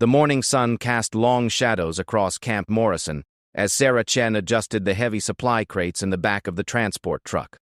The morning sun cast long shadows across Camp Morrison as Sarah Chen adjusted the heavy supply crates in the back of the transport truck.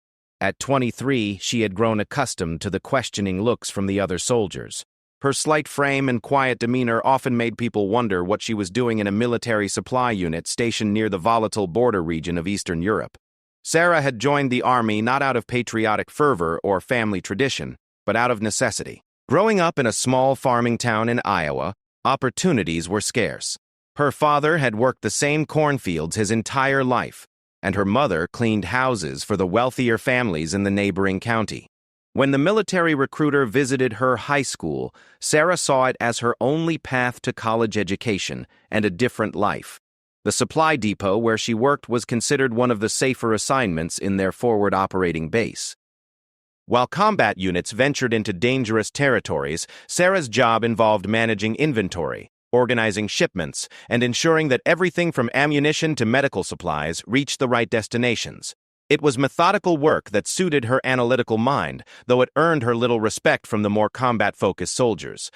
At 23, she had grown accustomed to the questioning looks from the other soldiers. Her slight frame and quiet demeanor often made people wonder what she was doing in a military supply unit stationed near the volatile border region of Eastern Europe. Sarah had joined the army not out of patriotic fervor or family tradition, but out of necessity. Growing up in a small farming town in Iowa, opportunities were scarce. Her father had worked the same cornfields his entire life, and her mother cleaned houses for the wealthier families in the neighboring county. When the military recruiter visited her high school, Sarah saw it as her only path to college education and a different life. The supply depot where she worked was considered one of the safer assignments in their forward operating base. While combat units ventured into dangerous territories, Sarah's job involved managing inventory, organizing shipments, and ensuring that everything from ammunition to medical supplies reached the right destinations. It was methodical work that suited her analytical mind, though it earned her little respect from the more combat-focused soldiers.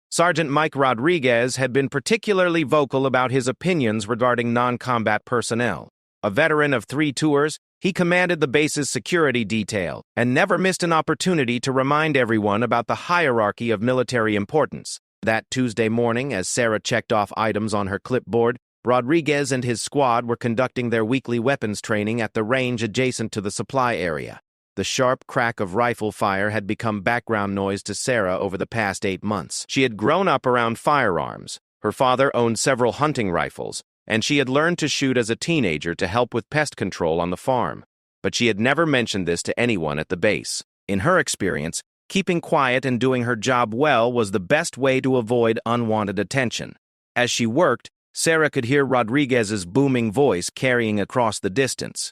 Sergeant Mike Rodriguez had been particularly vocal about his opinions regarding non-combat personnel. A veteran of 3 tours, he commanded the base's security detail and never missed an opportunity to remind everyone about the hierarchy of military importance. That Tuesday morning, as Sarah checked off items on her clipboard, Rodriguez and his squad were conducting their weekly weapons training at the range adjacent to the supply area. The sharp crack of rifle fire had become background noise to Sarah over the past 8 months. She had grown up around firearms. Her father owned several hunting rifles, and she had learned to shoot as a teenager to help with pest control on the farm. But she had never mentioned this to anyone at the base. In her experience, keeping quiet and doing her job well was the best way to avoid unwanted attention. As she worked, Sarah could hear Rodriguez's booming voice carrying across the distance.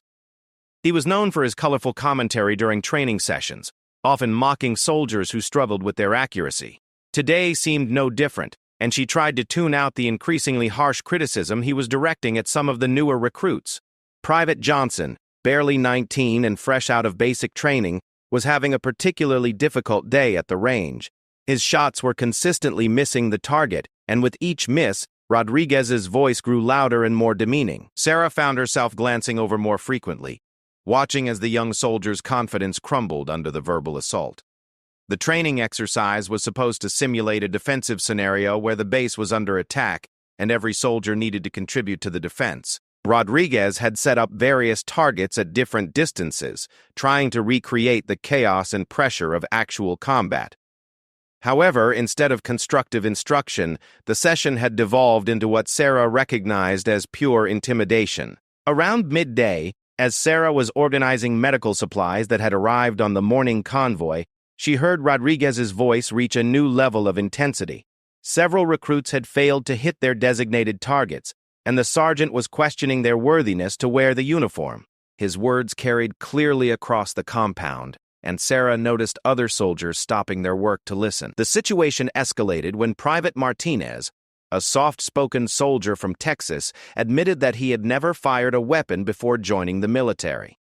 He was known for his colorful commentary during training sessions, often mocking soldiers who struggled with their accuracy. Today seemed no different, and she tried to tune out the increasingly harsh criticism he was directing at some of the newer recruits. Private Johnson, barely 19 and fresh out of basic training, was having a particularly difficult day at the range. His shots were consistently missing the target, and with each miss, Rodriguez's voice grew louder and more demeaning. Sarah found herself glancing over more frequently, watching as the young soldier's confidence crumbled under the verbal assault. The training exercise was supposed to simulate a defensive scenario where the base was under attack and every soldier needed to contribute to the defense. Rodriguez had set up various targets at different distances, trying to recreate the chaos and pressure of actual combat. However, instead of constructive instruction, the session had devolved into what Sarah recognized as pure intimidation. Around midday, as Sarah was organizing medical supplies that had arrived on the morning convoy, she heard Rodriguez's voice reach a new level of intensity. Several recruits had failed to hit their designated targets, and the sergeant was questioning their worthiness to wear the uniform. His words carried clearly across the compound, and Sarah noticed other soldiers stopping their work to listen. The situation escalated when Private Martinez, a soft-spoken soldier from Texas, admitted that he had never fired a weapon before joining the military.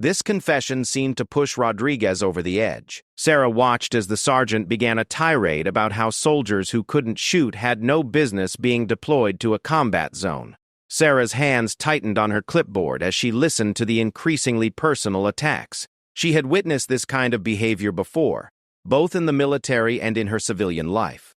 This confession seemed to push Rodriguez over the edge. Sarah watched as the sergeant began a tirade about how soldiers who couldn't shoot had no business being deployed to a combat zone. Sarah's hands tightened on her clipboard as she listened to the increasingly personal attacks. She had witnessed this kind of behavior before, both in the military and in her civilian life.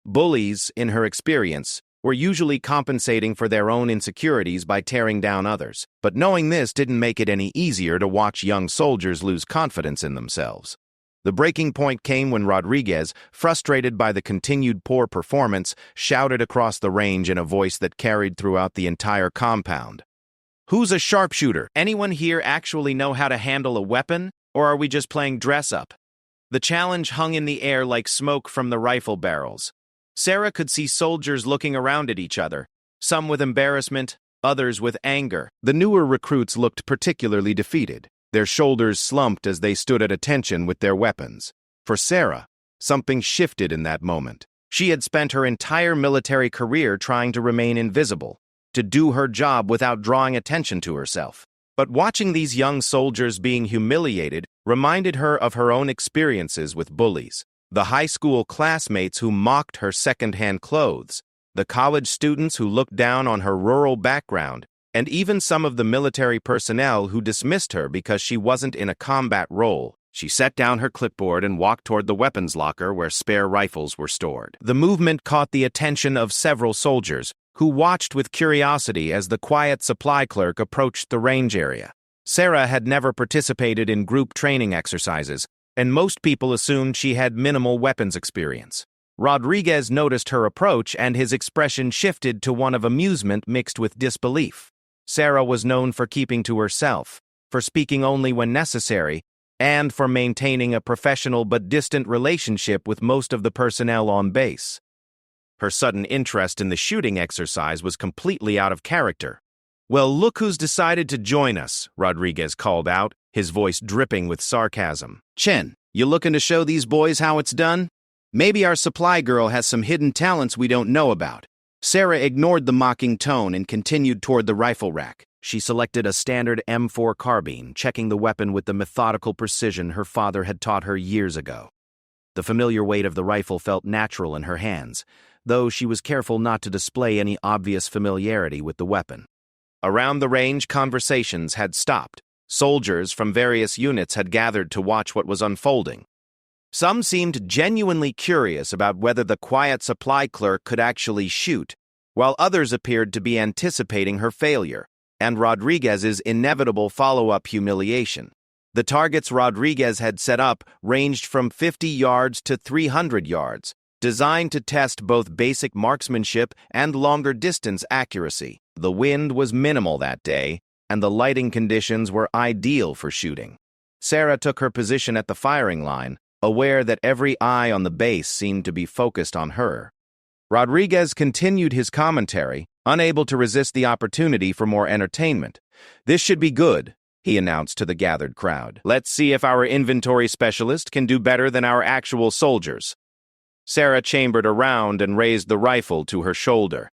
Bullies, in her experience, were usually compensating for their own insecurities by tearing down others, but knowing this didn't make it any easier to watch young soldiers lose confidence in themselves. The breaking point came when Rodriguez, frustrated by the continued poor performance, shouted across the range in a voice that carried throughout the entire compound. "Who's a sharpshooter? Anyone here actually know how to handle a weapon, or are we just playing dress-up?" The challenge hung in the air like smoke from the rifle barrels. Sarah could see soldiers looking around at each other, some with embarrassment, others with anger. The newer recruits looked particularly defeated. Their shoulders slumped as they stood at attention with their weapons. For Sarah, something shifted in that moment. She had spent her entire military career trying to remain invisible, to do her job without drawing attention to herself. But watching these young soldiers being humiliated reminded her of her own experiences with bullies. The high school classmates who mocked her second-hand clothes, The college students who looked down on her rural background, and even some of the military personnel who dismissed her because she wasn't in a combat role. She set down her clipboard and walked toward the weapons locker where spare rifles were stored. The movement caught the attention of several soldiers, who watched with curiosity as the quiet supply clerk approached the range area. Sarah had never participated in group training exercises, and most people assumed she had minimal weapons experience. Rodriguez noticed her approach, and his expression shifted to one of amusement mixed with disbelief. Sarah was known for keeping to herself, for speaking only when necessary, and for maintaining a professional but distant relationship with most of the personnel on base. Her sudden interest in the shooting exercise was completely out of character. "Well, look who's decided to join us," Rodriguez called out, his voice dripping with sarcasm. "Chen, you looking to show these boys how it's done? Maybe our supply girl has some hidden talents we don't know about." Sarah ignored the mocking tone and continued toward the rifle rack. She selected a standard M4 carbine, checking the weapon with the methodical precision her father had taught her years ago. The familiar weight of the rifle felt natural in her hands, though she was careful not to display any obvious familiarity with the weapon. Around the range, conversations had stopped. Soldiers from various units had gathered to watch what was unfolding. Some seemed genuinely curious about whether the quiet supply clerk could actually shoot, while others appeared to be anticipating her failure and Rodriguez's inevitable follow-up humiliation. The targets Rodriguez had set up ranged from 50 yards to 300 yards, designed to test both basic marksmanship and longer-distance accuracy. The wind was minimal that day, and the lighting conditions were ideal for shooting. Sarah took her position at the firing line, aware that every eye on the base seemed to be focused on her. Rodriguez continued his commentary, unable to resist the opportunity for more entertainment. "This should be good," he announced to the gathered crowd. "Let's see if our inventory specialist can do better than our actual soldiers." Sarah chambered around and raised the rifle to her shoulder.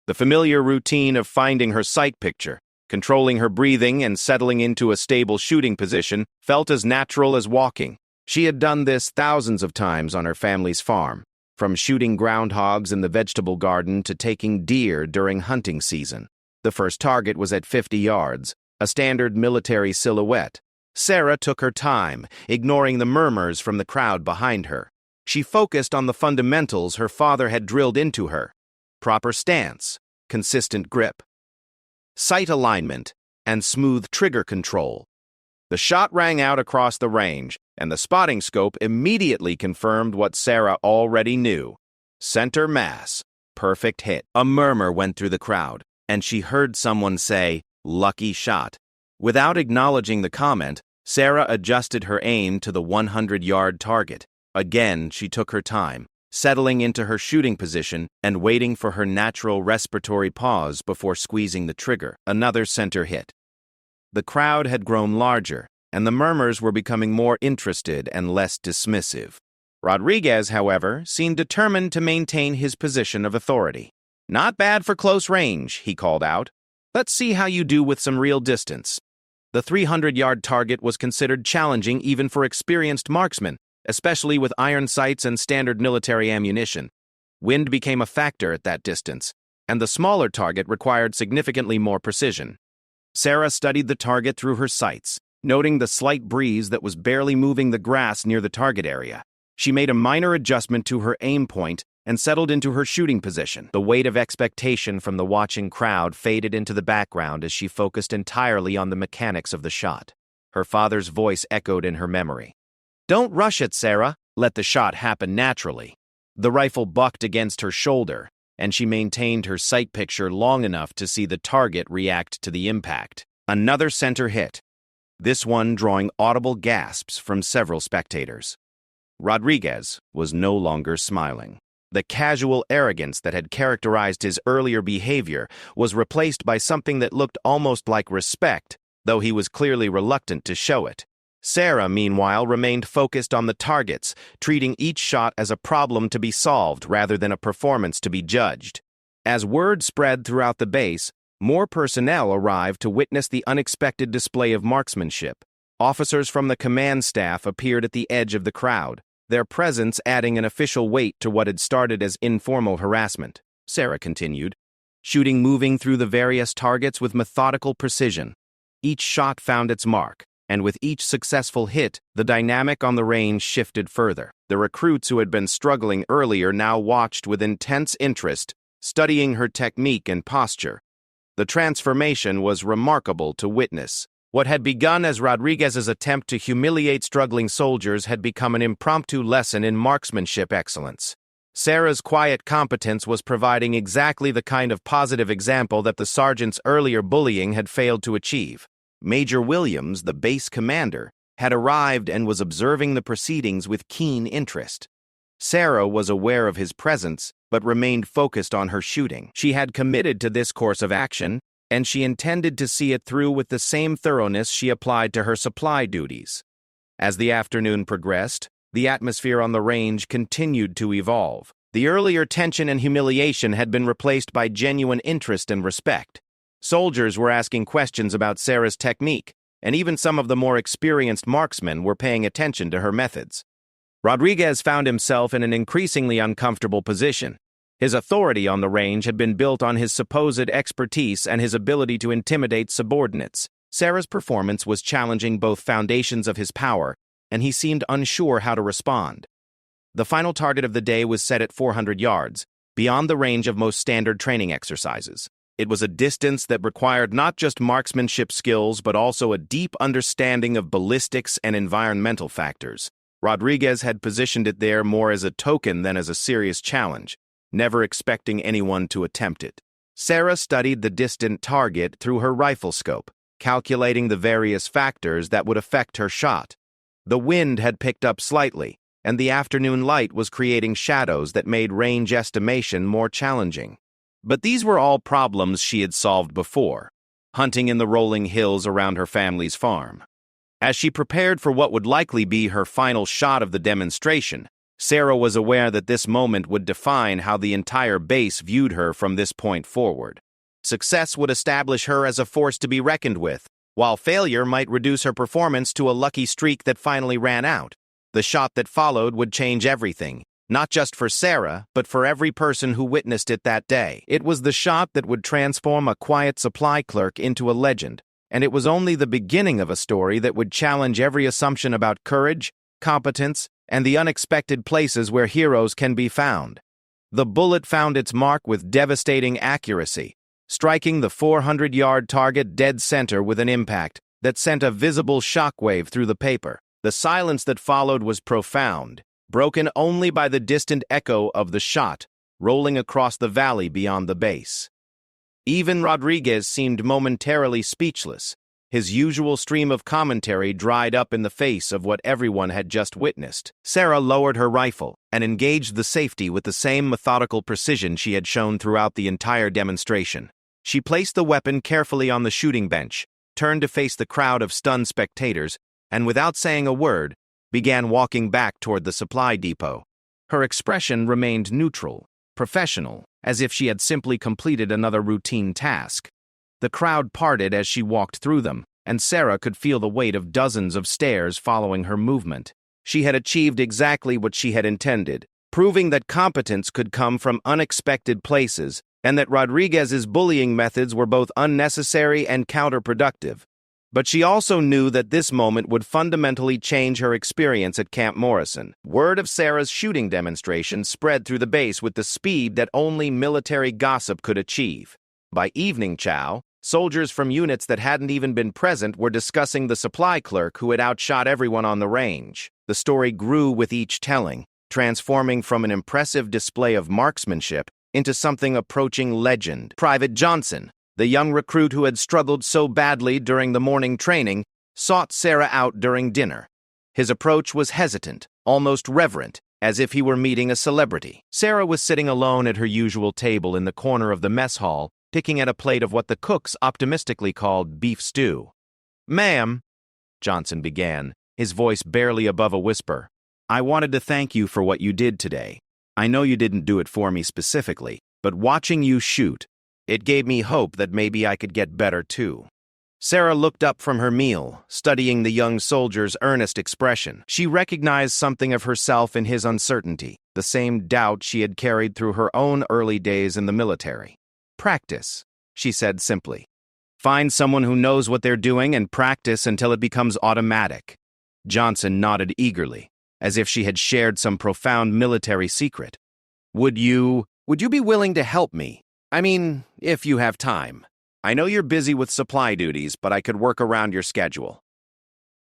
The familiar routine of finding her sight picture, controlling her breathing, and settling into a stable shooting position felt as natural as walking. She had done this thousands of times on her family's farm, from shooting groundhogs in the vegetable garden to taking deer during hunting season. The first target was at 50 yards, a standard military silhouette. Sarah took her time, ignoring the murmurs from the crowd behind her. She focused on the fundamentals her father had drilled into her: proper stance, consistent grip, sight alignment, and smooth trigger control. The shot rang out across the range, and the spotting scope immediately confirmed what Sarah already knew. Center mass, perfect hit. A murmur went through the crowd, and she heard someone say, "Lucky shot." Without acknowledging the comment, Sarah adjusted her aim to the 100-yard target. Again, she took her time, settling into her shooting position and waiting for her natural respiratory pause before squeezing the trigger. Another center hit. The crowd had grown larger, and the murmurs were becoming more interested and less dismissive. Rodriguez, however, seemed determined to maintain his position of authority. "Not bad for close range," he called out. "Let's see how you do with some real distance." The 300-yard target was considered challenging even for experienced marksmen, especially with iron sights and standard military ammunition. Wind became a factor at that distance, and the smaller target required significantly more precision. Sarah studied the target through her sights, noting the slight breeze that was barely moving the grass near the target area. She made a minor adjustment to her aim point and settled into her shooting position. The weight of expectation from the watching crowd faded into the background as she focused entirely on the mechanics of the shot. Her father's voice echoed in her memory. "Don't rush it, Sarah. Let the shot happen naturally." The rifle bucked against her shoulder, and she maintained her sight picture long enough to see the target react to the impact. Another center hit, this one drawing audible gasps from several spectators. Rodriguez was no longer smiling. The casual arrogance that had characterized his earlier behavior was replaced by something that looked almost like respect, though he was clearly reluctant to show it. Sarah, meanwhile, remained focused on the targets, treating each shot as a problem to be solved rather than a performance to be judged. As word spread throughout the base, more personnel arrived to witness the unexpected display of marksmanship. Officers from the command staff appeared at the edge of the crowd, their presence adding an official weight to what had started as informal harassment. Sarah continued, shooting moving through the various targets with methodical precision. Each shot found its mark, and with each successful hit, the dynamic on the range shifted further. The recruits who had been struggling earlier now watched with intense interest, studying her technique and posture. The transformation was remarkable to witness. What had begun as Rodriguez's attempt to humiliate struggling soldiers had become an impromptu lesson in marksmanship excellence. Sarah's quiet competence was providing exactly the kind of positive example that the sergeant's earlier bullying had failed to achieve. Major Williams, the base commander, had arrived and was observing the proceedings with keen interest. Sarah was aware of his presence, but remained focused on her shooting. She had committed to this course of action, and she intended to see it through with the same thoroughness she applied to her supply duties. As the afternoon progressed, the atmosphere on the range continued to evolve. The earlier tension and humiliation had been replaced by genuine interest and respect. Soldiers were asking questions about Sarah's technique, and even some of the more experienced marksmen were paying attention to her methods. Rodriguez found himself in an increasingly uncomfortable position. His authority on the range had been built on his supposed expertise and his ability to intimidate subordinates. Sarah's performance was challenging both foundations of his power, and he seemed unsure how to respond. The final target of the day was set at 400 yards, beyond the range of most standard training exercises. It was a distance that required not just marksmanship skills, but also a deep understanding of ballistics and environmental factors. Rodriguez had positioned it there more as a token than as a serious challenge, never expecting anyone to attempt it. Sarah studied the distant target through her rifle scope, calculating the various factors that would affect her shot. The wind had picked up slightly, and the afternoon light was creating shadows that made range estimation more challenging. But these were all problems she had solved before, hunting in the rolling hills around her family's farm. As she prepared for what would likely be her final shot of the demonstration, Sarah was aware that this moment would define how the entire base viewed her from this point forward. Success would establish her as a force to be reckoned with, while failure might reduce her performance to a lucky streak that finally ran out. The shot that followed would change everything, not just for Sarah, but for every person who witnessed it that day. It was the shot that would transform a quiet supply clerk into a legend, and it was only the beginning of a story that would challenge every assumption about courage, competence, and the unexpected places where heroes can be found. The bullet found its mark with devastating accuracy, striking the 400-yard target dead center with an impact that sent a visible shockwave through the paper. The silence that followed was profound, broken only by the distant echo of the shot rolling across the valley beyond the base. Even Rodriguez seemed momentarily speechless. His usual stream of commentary dried up in the face of what everyone had just witnessed. Sarah lowered her rifle and engaged the safety with the same methodical precision she had shown throughout the entire demonstration. She placed the weapon carefully on the shooting bench, turned to face the crowd of stunned spectators, and without saying a word, began walking back toward the supply depot. Her expression remained neutral, professional, as if she had simply completed another routine task. The crowd parted as she walked through them, and Sarah could feel the weight of dozens of stares following her movement. She had achieved exactly what she had intended, proving that competence could come from unexpected places, and that Rodriguez's bullying methods were both unnecessary and counterproductive. But she also knew that this moment would fundamentally change her experience at Camp Morrison. Word of Sarah's shooting demonstration spread through the base with the speed that only military gossip could achieve. By evening chow, soldiers from units that hadn't even been present were discussing the supply clerk who had outshot everyone on the range. The story grew with each telling, transforming from an impressive display of marksmanship into something approaching legend. Private Johnson, the young recruit who had struggled so badly during the morning training, sought Sarah out during dinner. His approach was hesitant, almost reverent, as if he were meeting a celebrity. Sarah was sitting alone at her usual table in the corner of the mess hall, picking at a plate of what the cooks optimistically called beef stew. "Ma'am," Johnson began, his voice barely above a whisper, "I wanted to thank you for what you did today. I know you didn't do it for me specifically, but watching you shoot, it gave me hope that maybe I could get better too." Sarah looked up from her meal, studying the young soldier's earnest expression. She recognized something of herself in his uncertainty, the same doubt she had carried through her own early days in the military. "Practice," she said simply. "Find someone who knows what they're doing and practice until it becomes automatic." Johnson nodded eagerly, as if she had shared some profound military secret. Would you be willing to help me? I mean, if you have time. I know you're busy with supply duties, but I could work around your schedule."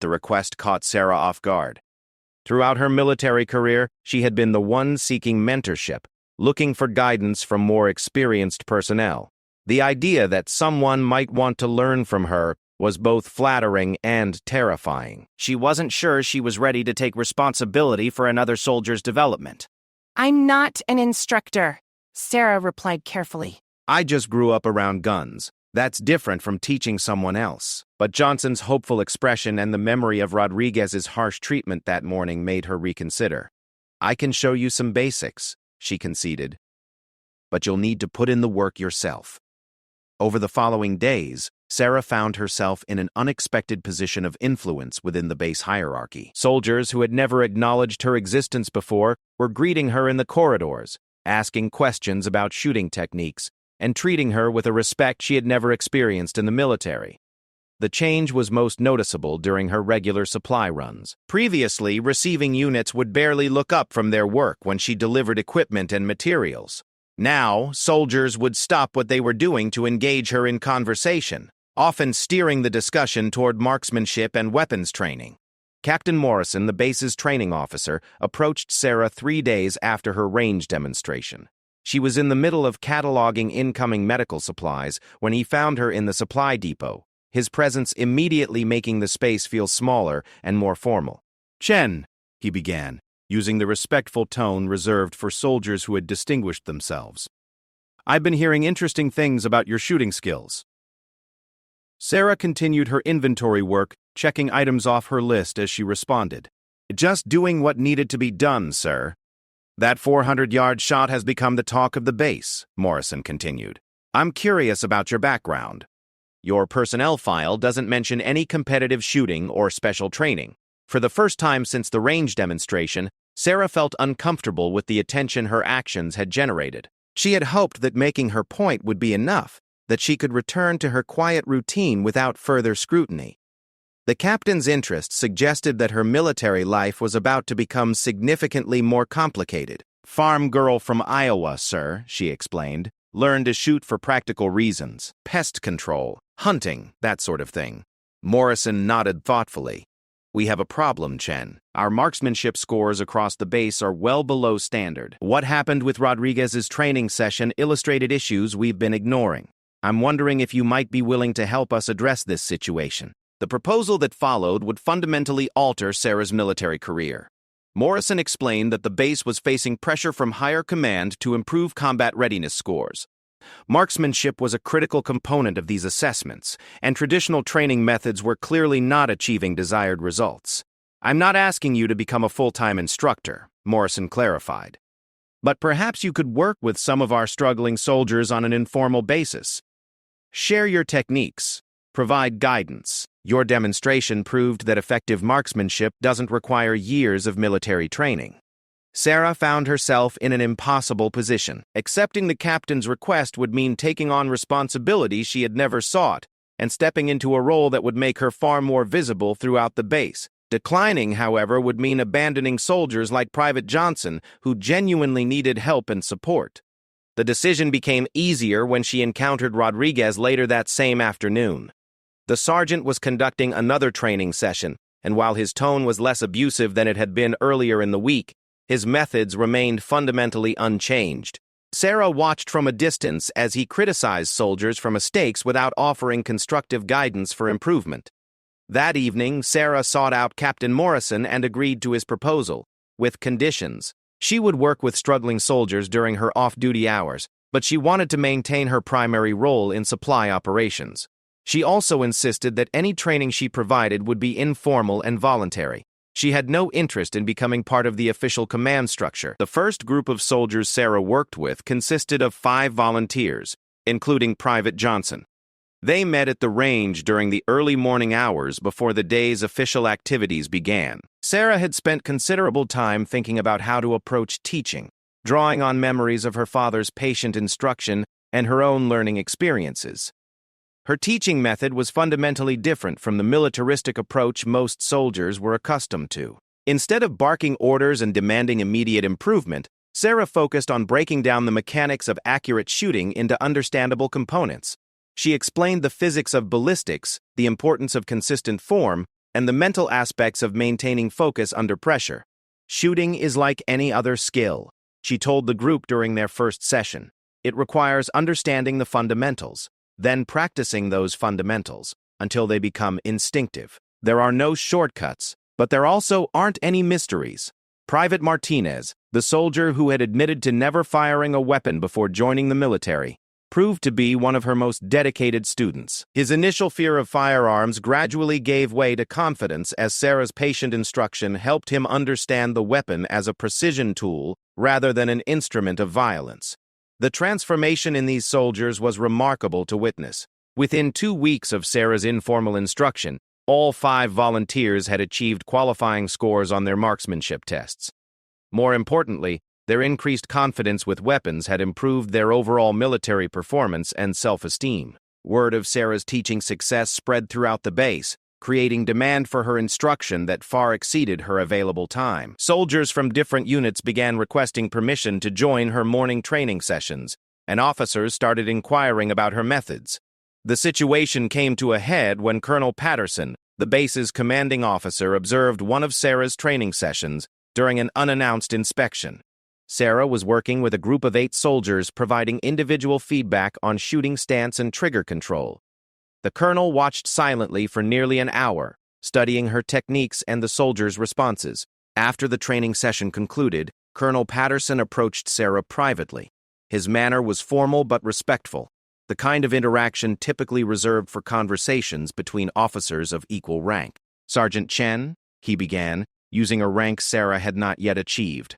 The request caught Sarah off guard. Throughout her military career, she had been the one seeking mentorship, looking for guidance from more experienced personnel. The idea that someone might want to learn from her was both flattering and terrifying. She wasn't sure she was ready to take responsibility for another soldier's development. "I'm not an instructor," Sarah replied carefully. "I just grew up around guns. That's different from teaching someone else." But Johnson's hopeful expression and the memory of Rodriguez's harsh treatment that morning made her reconsider. "I can show you some basics," she conceded. "But you'll need to put in the work yourself." Over the following days, Sarah found herself in an unexpected position of influence within the base hierarchy. Soldiers who had never acknowledged her existence before were greeting her in the corridors, asking questions about shooting techniques, and treating her with a respect she had never experienced in the military. The change was most noticeable during her regular supply runs. Previously, receiving units would barely look up from their work when she delivered equipment and materials. Now, soldiers would stop what they were doing to engage her in conversation, often steering the discussion toward marksmanship and weapons training. Captain Morrison, the base's training officer, approached Sarah 3 days after her range demonstration. She was in the middle of cataloging incoming medical supplies when he found her in the supply depot, his presence immediately making the space feel smaller and more formal. "Chen," he began, using the respectful tone reserved for soldiers who had distinguished themselves. "I've been hearing interesting things about your shooting skills." Sarah continued her inventory work, checking items off her list as she responded. "Just doing what needed to be done, sir. That 400-yard shot has become the talk of the base," Morrison continued. "I'm curious about your background. Your personnel file doesn't mention any competitive shooting or special training." For the first time since the range demonstration, Sarah felt uncomfortable with the attention her actions had generated. She had hoped that making her point would be enough, that she could return to her quiet routine without further scrutiny. The captain's interest suggested that her military life was about to become significantly more complicated. "Farm girl from Iowa, sir," she explained. "Learned to shoot for practical reasons. Pest control, hunting, that sort of thing." Morrison nodded thoughtfully. "We have a problem, Chen. Our marksmanship scores across the base are well below standard. What happened with Rodriguez's training session illustrated issues we've been ignoring. I'm wondering if you might be willing to help us address this situation." The proposal that followed would fundamentally alter Sarah's military career. Morrison explained that the base was facing pressure from higher command to improve combat readiness scores. Marksmanship was a critical component of these assessments, and traditional training methods were clearly not achieving desired results. "I'm not asking you to become a full-time instructor," Morrison clarified. "But perhaps you could work with some of our struggling soldiers on an informal basis. Share your techniques. Provide guidance. Your demonstration proved that effective marksmanship doesn't require years of military training." Sarah found herself in an impossible position. Accepting the captain's request would mean taking on responsibility she had never sought, and stepping into a role that would make her far more visible throughout the base. Declining, however, would mean abandoning soldiers like Private Johnson, who genuinely needed help and support. The decision became easier when she encountered Rodriguez later that same afternoon. The sergeant was conducting another training session, and while his tone was less abusive than it had been earlier in the week, his methods remained fundamentally unchanged. Sarah watched from a distance as he criticized soldiers for mistakes without offering constructive guidance for improvement. That evening, Sarah sought out Captain Morrison and agreed to his proposal, with conditions. She would work with struggling soldiers during her off-duty hours, but she wanted to maintain her primary role in supply operations. She also insisted that any training she provided would be informal and voluntary. She had no interest in becoming part of the official command structure. The first group of soldiers Sarah worked with consisted of 5 volunteers, including Private Johnson. They met at the range during the early morning hours before the day's official activities began. Sarah had spent considerable time thinking about how to approach teaching, drawing on memories of her father's patient instruction and her own learning experiences. Her teaching method was fundamentally different from the militaristic approach most soldiers were accustomed to. Instead of barking orders and demanding immediate improvement, Sarah focused on breaking down the mechanics of accurate shooting into understandable components. She explained the physics of ballistics, the importance of consistent form, and the mental aspects of maintaining focus under pressure. Shooting is like any other skill, she told the group during their first session. It requires understanding the fundamentals, then practicing those fundamentals until they become instinctive. There are no shortcuts, but there also aren't any mysteries. Private Martinez, the soldier who had admitted to never firing a weapon before joining the military, proved to be one of her most dedicated students. His initial fear of firearms gradually gave way to confidence as Sarah's patient instruction helped him understand the weapon as a precision tool rather than an instrument of violence. The transformation in these soldiers was remarkable to witness. Within 2 weeks of Sarah's informal instruction, all 5 volunteers had achieved qualifying scores on their marksmanship tests. More importantly, their increased confidence with weapons had improved their overall military performance and self-esteem. Word of Sarah's teaching success spread throughout the base, creating demand for her instruction that far exceeded her available time. Soldiers from different units began requesting permission to join her morning training sessions, and officers started inquiring about her methods. The situation came to a head when Colonel Patterson, the base's commanding officer, observed one of Sarah's training sessions during an unannounced inspection. Sarah was working with a group of 8 soldiers providing individual feedback on shooting stance and trigger control. The colonel watched silently for nearly an hour, studying her techniques and the soldiers' responses. After the training session concluded, Colonel Patterson approached Sarah privately. His manner was formal but respectful, the kind of interaction typically reserved for conversations between officers of equal rank. "Sergeant Chen," he began, using a rank Sarah had not yet achieved.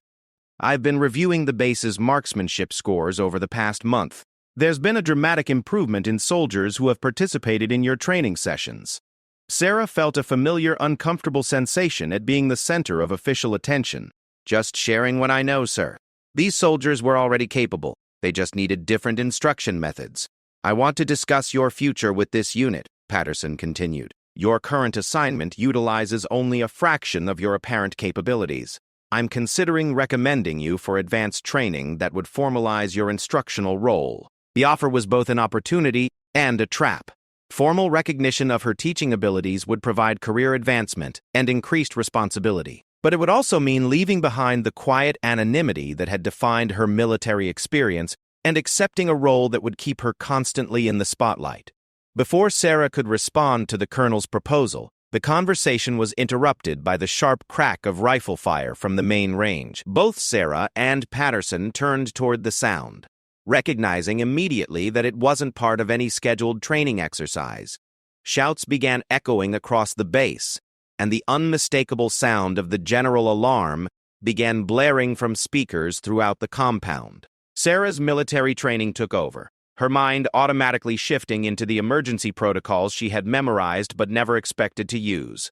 "I've been reviewing the base's marksmanship scores over the past month. There's been a dramatic improvement in soldiers who have participated in your training sessions." Sarah felt a familiar, uncomfortable sensation at being the center of official attention. "Just sharing what I know, sir. These soldiers were already capable. They just needed different instruction methods. I want to discuss your future with this unit," Patterson continued. "Your current assignment utilizes only a fraction of your apparent capabilities. I'm considering recommending you for advanced training that would formalize your instructional role." The offer was both an opportunity and a trap. Formal recognition of her teaching abilities would provide career advancement and increased responsibility. But it would also mean leaving behind the quiet anonymity that had defined her military experience and accepting a role that would keep her constantly in the spotlight. Before Sarah could respond to the colonel's proposal, the conversation was interrupted by the sharp crack of rifle fire from the main range. Both Sarah and Patterson turned toward the sound, recognizing immediately that it wasn't part of any scheduled training exercise. Shouts began echoing across the base, and the unmistakable sound of the general alarm began blaring from speakers throughout the compound. Sarah's military training took over, her mind automatically shifting into the emergency protocols she had memorized but never expected to use.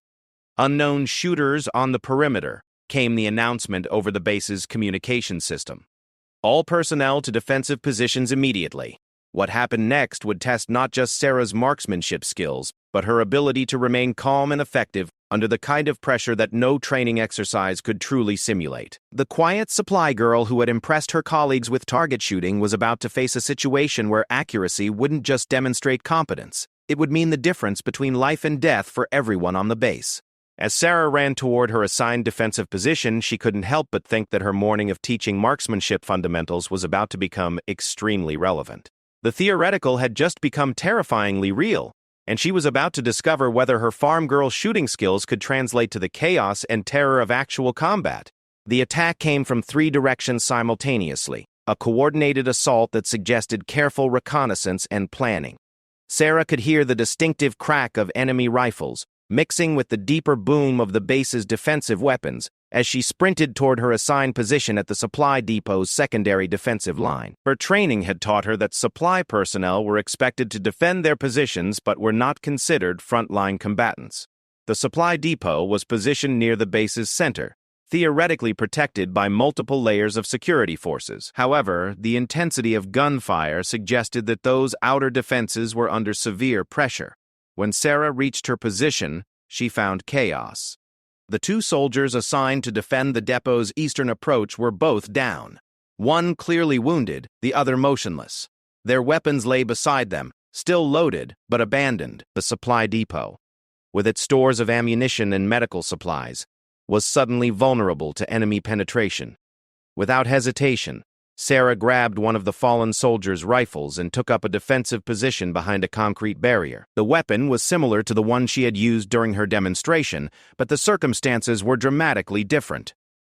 "Unknown shooters on the perimeter," came the announcement over the base's communication system. "All personnel to defensive positions immediately." What happened next would test not just Sarah's marksmanship skills, but her ability to remain calm and effective under the kind of pressure that no training exercise could truly simulate. The quiet supply girl who had impressed her colleagues with target shooting was about to face a situation where accuracy wouldn't just demonstrate competence. It would mean the difference between life and death for everyone on the base. As Sarah ran toward her assigned defensive position, she couldn't help but think that her morning of teaching marksmanship fundamentals was about to become extremely relevant. The theoretical had just become terrifyingly real, and she was about to discover whether her farm girl shooting skills could translate to the chaos and terror of actual combat. The attack came from 3 directions simultaneously, a coordinated assault that suggested careful reconnaissance and planning. Sarah could hear the distinctive crack of enemy rifles, mixing with the deeper boom of the base's defensive weapons, as she sprinted toward her assigned position at the supply depot's secondary defensive line. Her training had taught her that supply personnel were expected to defend their positions but were not considered frontline combatants. The supply depot was positioned near the base's center, theoretically protected by multiple layers of security forces. However, the intensity of gunfire suggested that those outer defenses were under severe pressure. When Sarah reached her position, she found chaos. The two soldiers assigned to defend the depot's eastern approach were both down. One clearly wounded, the other motionless. Their weapons lay beside them, still loaded but abandoned. The supply depot, with its stores of ammunition and medical supplies, was suddenly vulnerable to enemy penetration. Without hesitation, Sarah grabbed one of the fallen soldiers' rifles and took up a defensive position behind a concrete barrier. The weapon was similar to the one she had used during her demonstration, but the circumstances were dramatically different.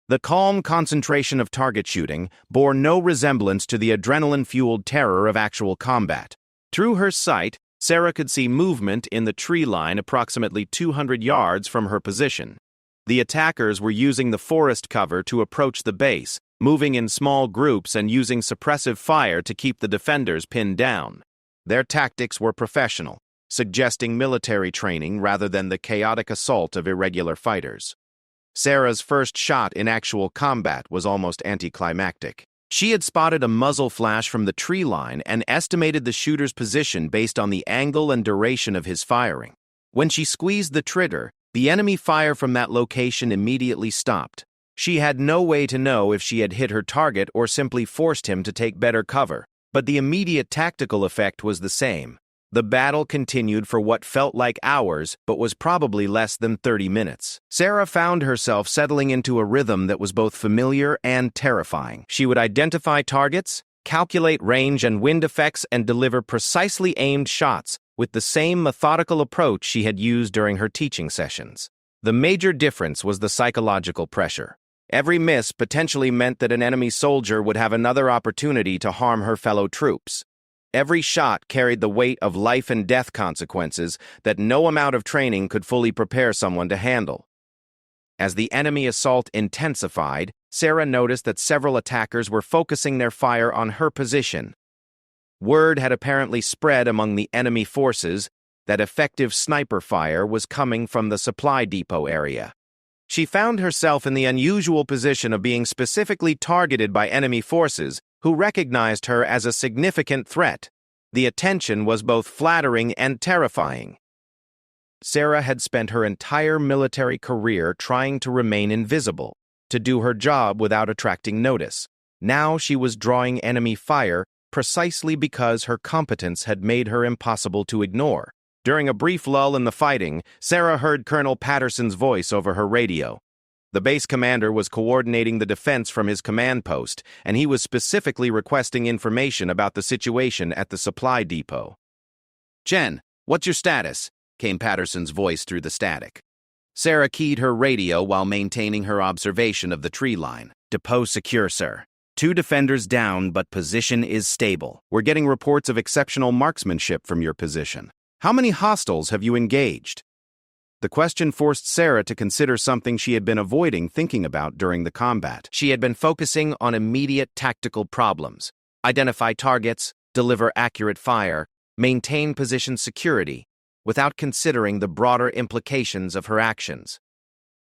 The calm concentration of target shooting bore no resemblance to the adrenaline-fueled terror of actual combat. Through her sight, Sarah could see movement in the tree line approximately 200 yards from her position. The attackers were using the forest cover to approach the base, moving in small groups and using suppressive fire to keep the defenders pinned down. Their tactics were professional, suggesting military training rather than the chaotic assault of irregular fighters. Sarah's first shot in actual combat was almost anticlimactic. She had spotted a muzzle flash from the tree line and estimated the shooter's position based on the angle and duration of his firing. When she squeezed the trigger, the enemy fire from that location immediately stopped. She had no way to know if she had hit her target or simply forced him to take better cover, but the immediate tactical effect was the same. The battle continued for what felt like hours, but was probably less than 30 minutes. Sarah found herself settling into a rhythm that was both familiar and terrifying. She would identify targets, calculate range and wind effects, and deliver precisely aimed shots with the same methodical approach she had used during her teaching sessions. The major difference was the psychological pressure. Every miss potentially meant that an enemy soldier would have another opportunity to harm her fellow troops. Every shot carried the weight of life and death consequences that no amount of training could fully prepare someone to handle. As the enemy assault intensified, Sarah noticed that several attackers were focusing their fire on her position. Word had apparently spread among the enemy forces that effective sniper fire was coming from the supply depot area. She found herself in the unusual position of being specifically targeted by enemy forces who recognized her as a significant threat. The attention was both flattering and terrifying. Sarah had spent her entire military career trying to remain invisible, to do her job without attracting notice. Now she was drawing enemy fire precisely because her competence had made her impossible to ignore. During a brief lull in the fighting, Sarah heard Colonel Patterson's voice over her radio. The base commander was coordinating the defense from his command post, and he was specifically requesting information about the situation at the supply depot. "Jen, what's your status?" came Patterson's voice through the static. Sarah keyed her radio while maintaining her observation of the tree line. "Depot secure, sir. 2 defenders down, but position is stable. We're getting reports of exceptional marksmanship from your position. How many hostiles have you engaged?" The question forced Sarah to consider something she had been avoiding thinking about during the combat. She had been focusing on immediate tactical problems: identify targets, deliver accurate fire, maintain position security, without considering the broader implications of her actions.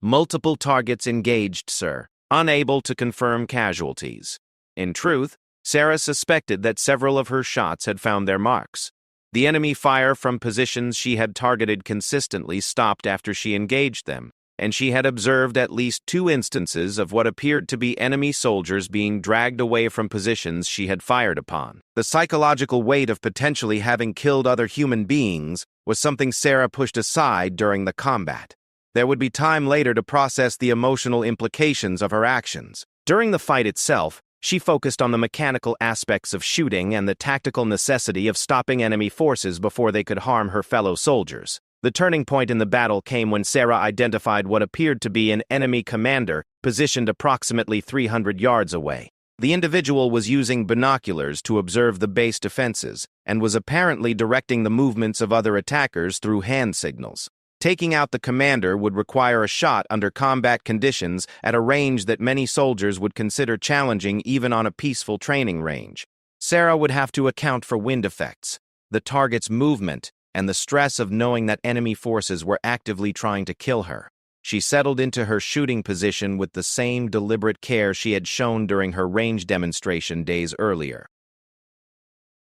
"Multiple targets engaged, sir. Unable to confirm casualties." In truth, Sarah suspected that several of her shots had found their marks. The enemy fire from positions she had targeted consistently stopped after she engaged them, and she had observed at least 2 instances of what appeared to be enemy soldiers being dragged away from positions she had fired upon. The psychological weight of potentially having killed other human beings was something Sarah pushed aside during the combat. There would be time later to process the emotional implications of her actions. During the fight itself, she focused on the mechanical aspects of shooting and the tactical necessity of stopping enemy forces before they could harm her fellow soldiers. The turning point in the battle came when Sarah identified what appeared to be an enemy commander positioned approximately 300 yards away. The individual was using binoculars to observe the base defenses and was apparently directing the movements of other attackers through hand signals. Taking out the commander would require a shot under combat conditions at a range that many soldiers would consider challenging even on a peaceful training range. Sarah would have to account for wind effects, the target's movement, and the stress of knowing that enemy forces were actively trying to kill her. She settled into her shooting position with the same deliberate care she had shown during her range demonstration days earlier.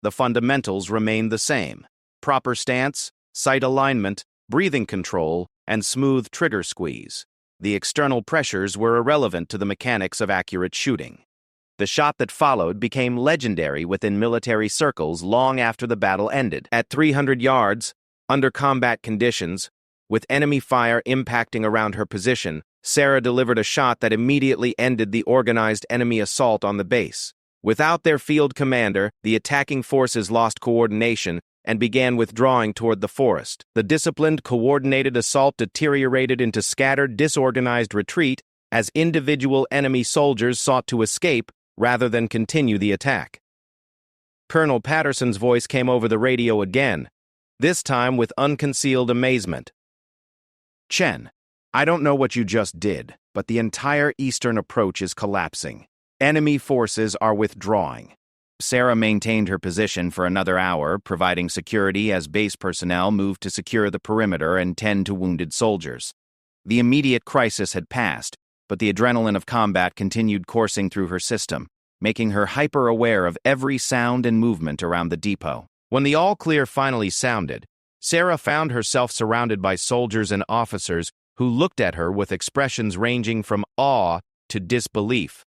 The fundamentals remained the same: proper stance, sight alignment, breathing control, and smooth trigger squeeze. The external pressures were irrelevant to the mechanics of accurate shooting. The shot that followed became legendary within military circles long after the battle ended. At 300 yards, under combat conditions, with enemy fire impacting around her position, Sarah delivered a shot that immediately ended the organized enemy assault on the base. Without their field commander, the attacking forces lost coordination and began withdrawing toward the forest. The disciplined, coordinated assault deteriorated into scattered, disorganized retreat as individual enemy soldiers sought to escape rather than continue the attack. Colonel Patterson's voice came over the radio again, this time with unconcealed amazement. "Chen, I don't know what you just did, but the entire eastern approach is collapsing. Enemy forces are withdrawing." Sarah maintained her position for another hour, providing security as base personnel moved to secure the perimeter and tend to wounded soldiers. The immediate crisis had passed, but the adrenaline of combat continued coursing through her system, making her hyper-aware of every sound and movement around the depot. When the all-clear finally sounded, Sarah found herself surrounded by soldiers and officers who looked at her with expressions ranging from awe to disbelief.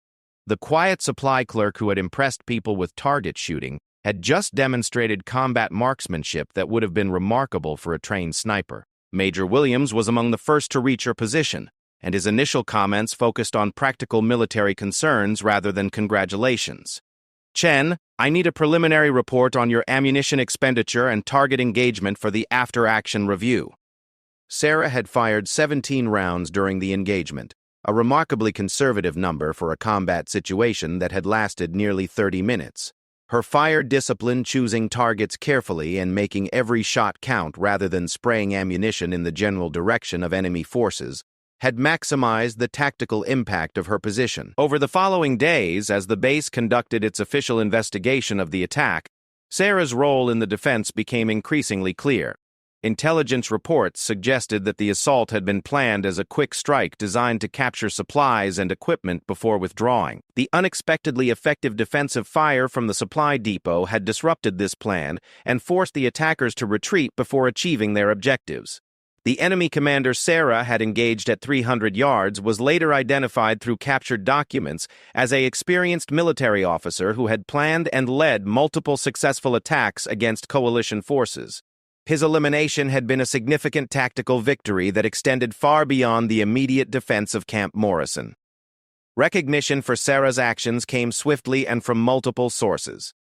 The quiet supply clerk who had impressed people with target shooting had just demonstrated combat marksmanship that would have been remarkable for a trained sniper. Major Williams was among the first to reach her position, and his initial comments focused on practical military concerns rather than congratulations. "Chen, I need a preliminary report on your ammunition expenditure and target engagement for the after-action review." Sarah had fired 17 rounds during the engagement, a remarkably conservative number for a combat situation that had lasted nearly 30 minutes. Her fire discipline, choosing targets carefully and making every shot count rather than spraying ammunition in the general direction of enemy forces, had maximized the tactical impact of her position. Over the following days, as the base conducted its official investigation of the attack, Sarah's role in the defense became increasingly clear. Intelligence reports suggested that the assault had been planned as a quick strike designed to capture supplies and equipment before withdrawing. The unexpectedly effective defensive fire from the supply depot had disrupted this plan and forced the attackers to retreat before achieving their objectives. The enemy commander Sarah had engaged at 300 yards was later identified through captured documents as an experienced military officer who had planned and led multiple successful attacks against coalition forces. His elimination had been a significant tactical victory that extended far beyond the immediate defense of Camp Morrison. Recognition for Sarah's actions came swiftly and from multiple sources.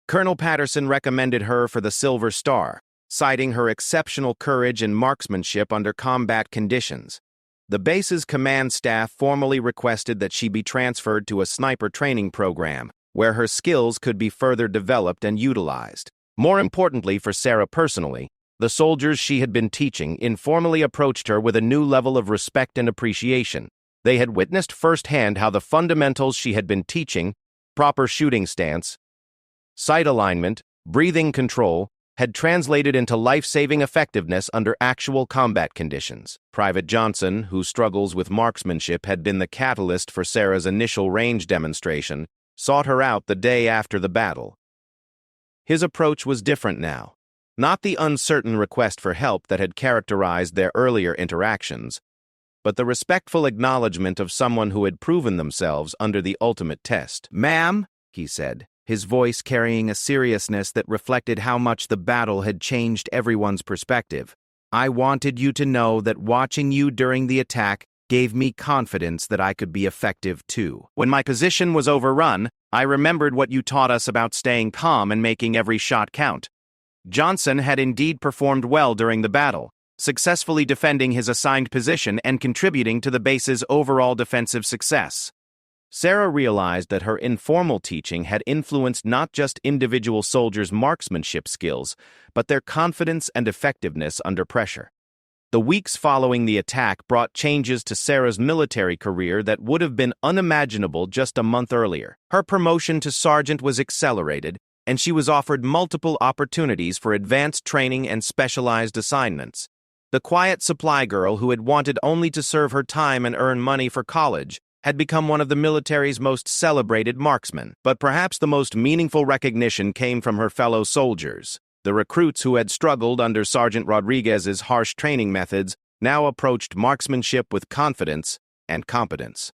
Colonel Patterson recommended her for the Silver Star, citing her exceptional courage and marksmanship under combat conditions. The base's command staff formally requested that she be transferred to a sniper training program, where her skills could be further developed and utilized. More importantly for Sarah personally, the soldiers she had been teaching informally approached her with a new level of respect and appreciation. They had witnessed firsthand how the fundamentals she had been teaching, proper shooting stance, sight alignment, breathing control, had translated into life-saving effectiveness under actual combat conditions. Private Johnson, whose struggles with marksmanship had been the catalyst for Sarah's initial range demonstration, sought her out the day after the battle. His approach was different now. Not the uncertain request for help that had characterized their earlier interactions, but the respectful acknowledgement of someone who had proven themselves under the ultimate test. "Ma'am," he said, his voice carrying a seriousness that reflected how much the battle had changed everyone's perspective, "I wanted you to know that watching you during the attack gave me confidence that I could be effective too. When my position was overrun, I remembered what you taught us about staying calm and making every shot count." Johnson had indeed performed well during the battle, successfully defending his assigned position and contributing to the base's overall defensive success. Sarah realized that her informal teaching had influenced not just individual soldiers' marksmanship skills, but their confidence and effectiveness under pressure. The weeks following the attack brought changes to Sarah's military career that would have been unimaginable just a month earlier. Her promotion to sergeant was accelerated, and she was offered multiple opportunities for advanced training and specialized assignments. The quiet supply girl who had wanted only to serve her time and earn money for college had become one of the military's most celebrated marksmen. But perhaps the most meaningful recognition came from her fellow soldiers. The recruits who had struggled under Sergeant Rodriguez's harsh training methods now approached marksmanship with confidence and competence.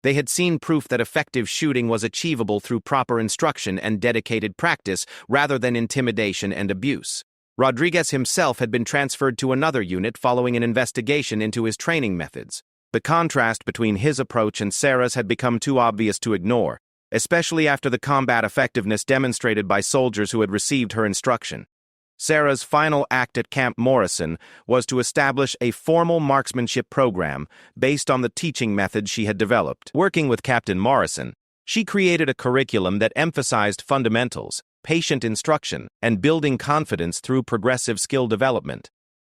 They had seen proof that effective shooting was achievable through proper instruction and dedicated practice rather than intimidation and abuse. Rodriguez himself had been transferred to another unit following an investigation into his training methods. The contrast between his approach and Sarah's had become too obvious to ignore, especially after the combat effectiveness demonstrated by soldiers who had received her instruction. Sarah's final act at Camp Morrison was to establish a formal marksmanship program based on the teaching methods she had developed. Working with Captain Morrison, she created a curriculum that emphasized fundamentals, patient instruction, and building confidence through progressive skill development.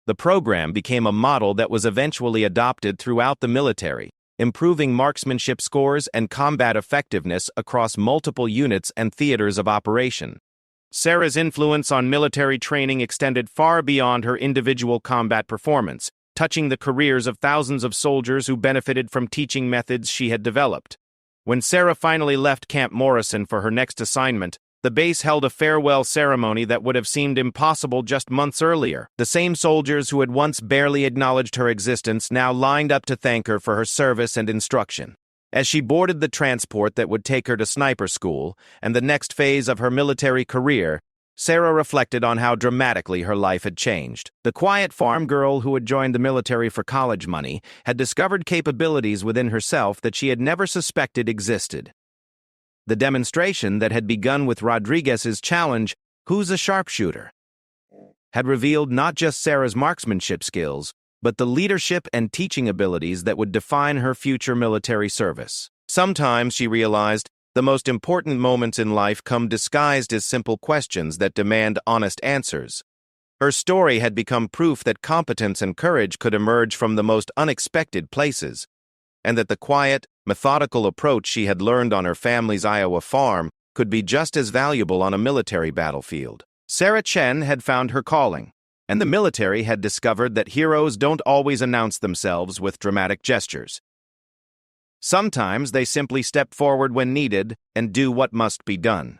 The program became a model that was eventually adopted throughout the military, improving marksmanship scores and combat effectiveness across multiple units and theaters of operation. Sarah's influence on military training extended far beyond her individual combat performance, touching the careers of thousands of soldiers who benefited from teaching methods she had developed. When Sarah finally left Camp Morrison for her next assignment, the base held a farewell ceremony that would have seemed impossible just months earlier. The same soldiers who had once barely acknowledged her existence now lined up to thank her for her service and instruction. As she boarded the transport that would take her to sniper school and the next phase of her military career, Sarah reflected on how dramatically her life had changed. The quiet farm girl who had joined the military for college money had discovered capabilities within herself that she had never suspected existed. The demonstration that had begun with Rodriguez's challenge, "Who's a sharpshooter?" had revealed not just Sarah's marksmanship skills, but the leadership and teaching abilities that would define her future military service. Sometimes, she realized, the most important moments in life come disguised as simple questions that demand honest answers. Her story had become proof that competence and courage could emerge from the most unexpected places, and that the quiet, methodical approach she had learned on her family's Iowa farm could be just as valuable on a military battlefield. Sarah Chen had found her calling, and the military had discovered that heroes don't always announce themselves with dramatic gestures. Sometimes they simply step forward when needed and do what must be done.